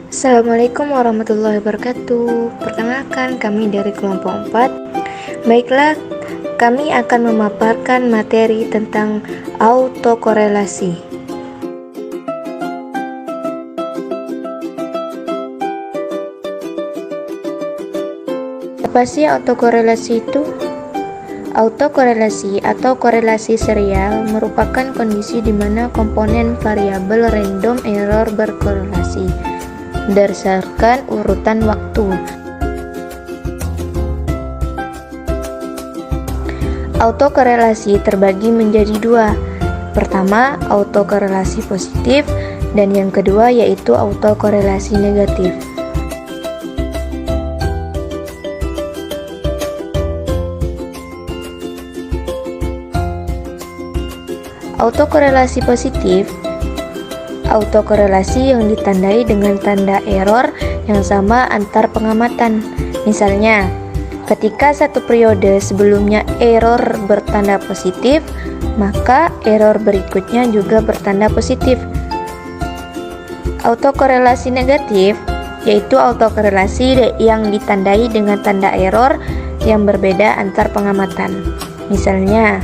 Assalamualaikum warahmatullahi wabarakatuh. Perkenalkan, kami dari kelompok 4. Baiklah, kami akan memaparkan materi tentang autokorelasi. Apa sih autokorelasi itu? Autokorelasi atau korelasi serial merupakan kondisi di mana komponen variabel random error berkorelasi berdasarkan urutan waktu. Autokorelasi terbagi menjadi dua. Pertama, autokorelasi positif, dan yang kedua yaitu autokorelasi negatif. Autokorelasi positif, autokorelasi yang ditandai dengan tanda error yang sama antar pengamatan. Misalnya, ketika satu periode sebelumnya error bertanda positif, maka error berikutnya juga bertanda positif. Autokorelasi negatif yaitu autokorelasi yang ditandai dengan tanda error yang berbeda antar pengamatan. Misalnya,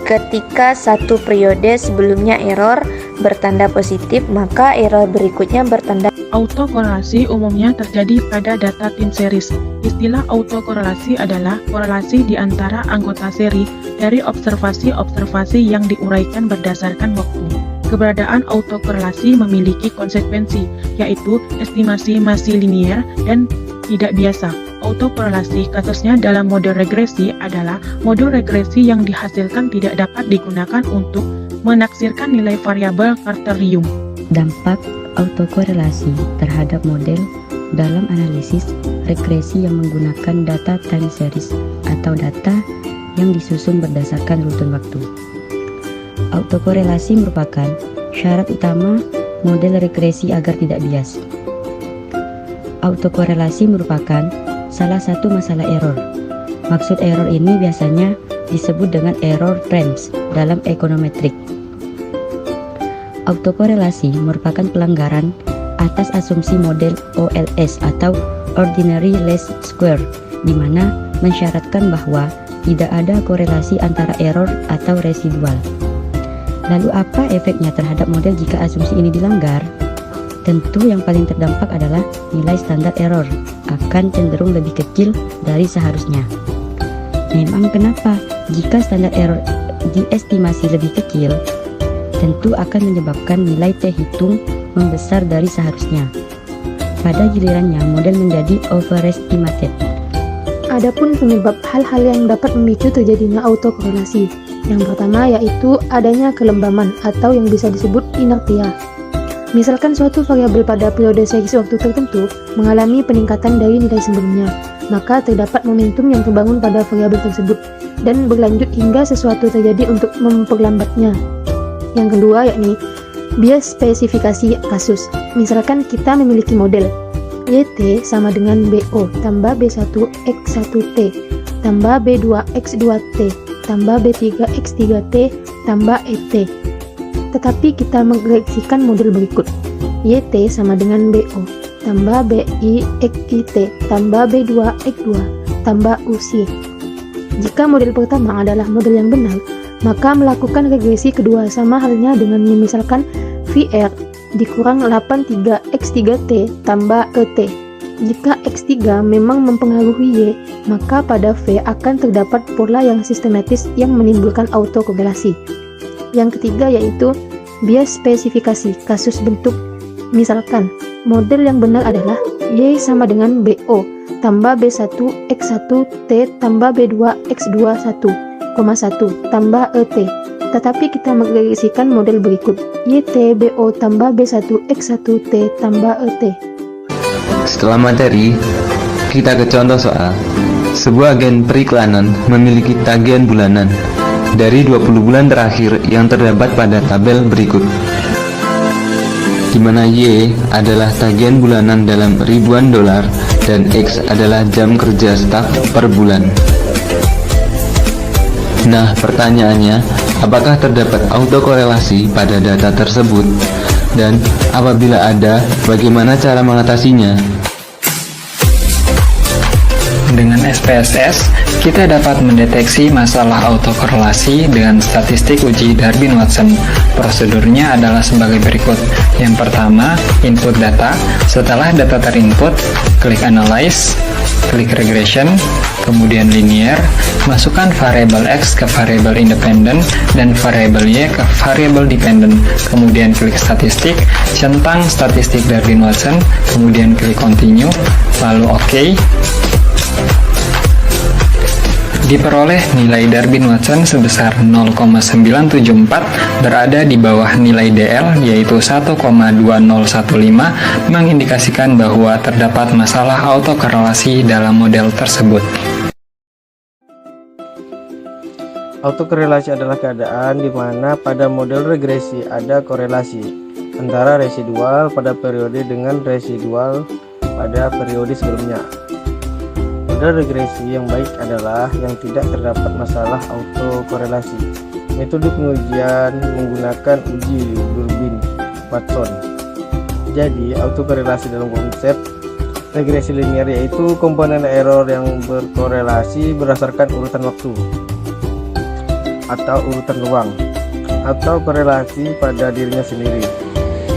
ketika satu periode sebelumnya error bertanda positif, maka error berikutnya bertanda. Autokorelasi umumnya terjadi pada data tim series. Istilah autokorelasi adalah korelasi di antara anggota seri dari observasi-observasi yang diuraikan berdasarkan waktu. Keberadaan autokorelasi memiliki konsekuensi, yaitu estimasi masih linier dan tidak biasa. Autokorelasi kasusnya dalam model regresi adalah modul regresi yang dihasilkan tidak dapat digunakan untuk menaksirkan nilai variabel kriterium. Dampak autokorelasi terhadap model dalam analisis regresi yang menggunakan data time series atau data yang disusun berdasarkan runtun waktu. Autokorelasi merupakan syarat utama model regresi agar tidak bias. Autokorelasi merupakan salah satu masalah error. Maksud error ini biasanya disebut dengan error frames dalam ekonometrik. Autokorelasi merupakan pelanggaran atas asumsi model OLS atau Ordinary Least Square, di mana mensyaratkan bahwa tidak ada korelasi antara error atau residual. Lalu apa efeknya terhadap model jika asumsi ini dilanggar? Tentu yang paling terdampak adalah nilai standar error akan cenderung lebih kecil dari seharusnya. Memang kenapa? Jika standar error diestimasi lebih kecil, tentu akan menyebabkan nilai T hitung membesar dari seharusnya. Pada gilirannya, model menjadi overestimated. Adapun penyebab hal-hal yang dapat memicu terjadinya autokorelasi, yang pertama yaitu adanya kelembaman atau yang bisa disebut inertia. Misalkan suatu variabel pada periode series waktu tertentu mengalami peningkatan dari nilai sebelumnya, maka terdapat momentum yang terbangun pada variabel tersebut dan berlanjut hingga sesuatu terjadi untuk memperlambatnya. Yang kedua yakni bias spesifikasi kasus. Misalkan kita memiliki model YT sama dengan BO tambah B1X1T tambah B2X2T tambah B3X3T tambah ET. Tetapi kita mengeksekusikan model berikut. YT sama dengan BO tambah BI-XIT tambah B2-X2 tambah UC. Jika model pertama adalah model yang benar, maka melakukan regresi kedua sama halnya dengan misalkan VR dikurang 83X3T tambah ET. Jika X3 memang mempengaruhi Y, maka pada V akan terdapat pola yang sistematis yang menimbulkan autokorelasi. Yang ketiga yaitu bias spesifikasi kasus bentuk. Misalkan model yang benar adalah Y sama dengan BO tambah B1X1T tambah B2X21, 1 tambah ET. Tetapi kita mengeksekusikan model berikut YT BO tambah B1X1T tambah ET. Setelah materi, kita ke contoh soal. Sebuah agen periklanan memiliki tagihan bulanan dari 20 bulan terakhir yang terdapat pada tabel berikut, di mana Y adalah tagihan bulanan dalam ribuan dolar dan X adalah jam kerja staf per bulan. Nah, pertanyaannya, apakah terdapat autokorelasi pada data tersebut? Dan apabila ada, bagaimana cara mengatasinya? Dengan SPSS, kita dapat mendeteksi masalah autokorelasi dengan statistik uji Darwin-Watson. Prosedurnya adalah sebagai berikut. Yang pertama, input data. Setelah data terinput, klik Analyze, klik Regression, kemudian Linear, masukkan variabel X ke variabel independen dan variabel Y ke variabel dependent, kemudian klik Statistik, centang statistik Darwin-Watson, kemudian klik Continue, lalu OK. Diperoleh nilai Darwin-Watson sebesar 0,974 berada di bawah nilai DL yaitu 1,2015 mengindikasikan bahwa terdapat masalah autokorelasi dalam model tersebut. Autokorelasi adalah keadaan di mana pada model regresi ada korelasi antara residual pada periode dengan residual pada periode sebelumnya. Model regresi yang baik adalah yang tidak terdapat masalah autokorelasi. Metode pengujian menggunakan uji Durbin-Watson. Jadi, autokorelasi dalam konsep regresi linear yaitu komponen error yang berkorelasi berdasarkan urutan waktu atau urutan ruang atau korelasi pada dirinya sendiri.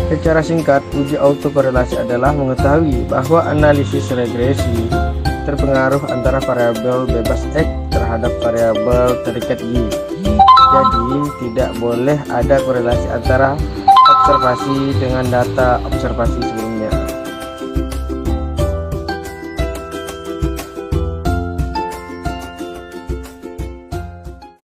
Secara singkat, uji autokorelasi adalah mengetahui bahwa analisis regresi terpengaruh antara variabel bebas X terhadap variabel terikat Y. Jadi, tidak boleh ada korelasi antara observasi dengan data observasi sebelumnya.